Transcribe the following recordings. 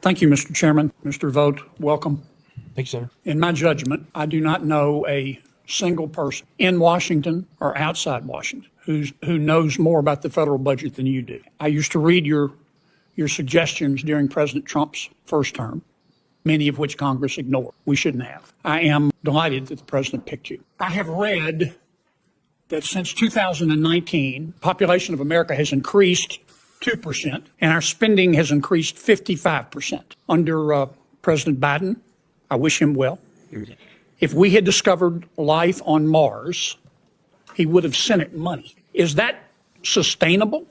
Thank you, Mr. Chairman. Mr. Vogt, welcome. Thank you, sir. In my judgment, I do not know a single person in Washington or outside Washington who knows more about the federal budget than you do. I used to read your suggestions during President Trump's first term, many of which Congress ignored. We shouldn't have. I am delighted that the president picked you. I have read that since 2019, the population of America has increased 2%, and our spending has increased 55%. Under President Biden, I wish him well. If we had discovered life on Mars, he would have sent it money. Is that sustainable?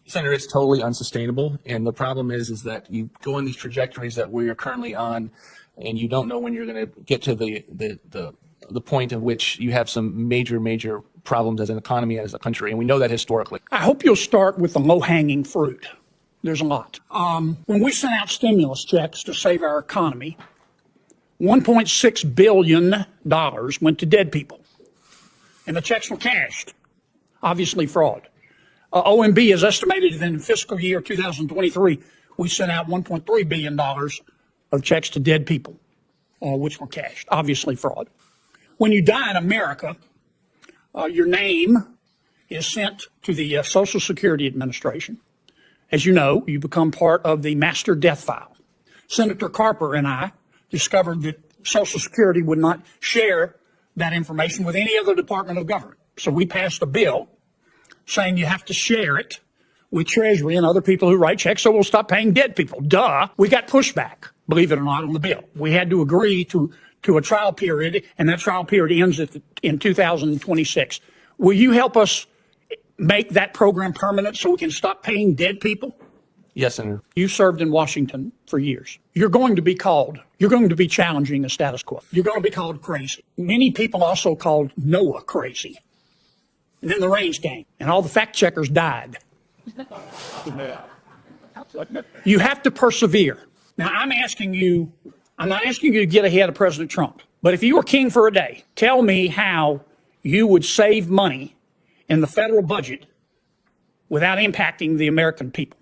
Senator, it's totally unsustainable. And the problem is that you go on these trajectories that we are currently on, and you don't know when you're going to get to the point at which you have some major problems as an economy, as a country. And we know that historically. I hope you'll start with the low-hanging fruit. There's a lot. When we sent out stimulus checks to save our economy, $1.6 billion went to dead people. And the checks were cashed. Obviously fraud. OMB has estimated that in fiscal year 2023, we sent out $1.3 billion of checks to dead people, which were cashed. Obviously fraud. When you die in America, your name is sent to the Social Security Administration. As you know, you become part of the master death file. Senator Carper and I discovered that Social Security would not share that information with any other department of government. So we passed a bill saying you have to share it with Treasury and other people who write checks, so we'll stop paying dead people. Duh. We got pushback, believe it or not, on the bill. We had to agree to a trial period, and that trial period ends in 2026. Will you help us make that program permanent so we can stop paying dead people? Yes, Senator. You served in Washington for years. You're going to be challenging the status quo. You're going to be called crazy. Many people also called Noah crazy. And then the rains came, and all the fact checkers died. You have to persevere. Now, I'm not asking you to get ahead of President Trump, but if you were king for a day, tell me how you would save money in the federal budget without impacting the American people.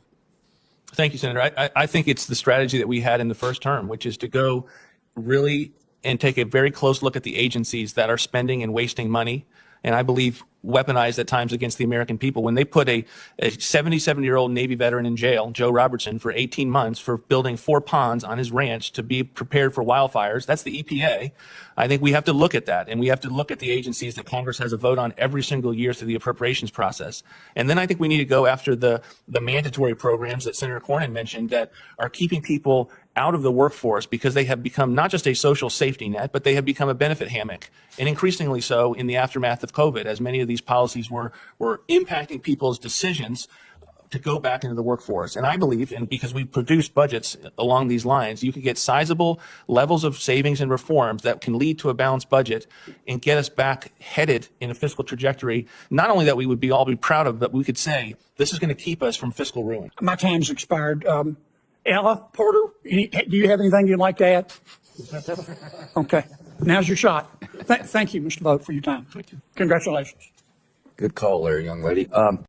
Thank you, Senator. I think it's the strategy that we had in the first term, which is to go really and take a very close look at the agencies that are spending and wasting money, and I believe weaponized at times against the American people. When they put a 77-year-old Navy veteran in jail, Joe Robertson, for 18 months for building 4 ponds on his ranch to be prepared for wildfires, that's the EPA. I think we have to look at that, and we have to look at the agencies that Congress has a vote on every single year through the appropriations process. And then I think we need to go after the mandatory programs that Senator Cornyn mentioned that are keeping people out of the workforce because they have become not just a social safety net, but they have become a benefit hammock, and increasingly so in the aftermath of COVID, as many of these policies were impacting people's decisions to go back into the workforce. And I believe, and because we produced budgets along these lines, you can get sizable levels of savings and reforms that can lead to a balanced budget and get us back headed in a fiscal trajectory, not only that we would all be proud of, but we could say this is going to keep us from fiscal ruin. My time's expired. Ella Porter, do you have anything you'd like to add? Okay, now's your shot. Thank you, Mr. Vogt, for your time. Thank you. Congratulations. Good call there, young lady.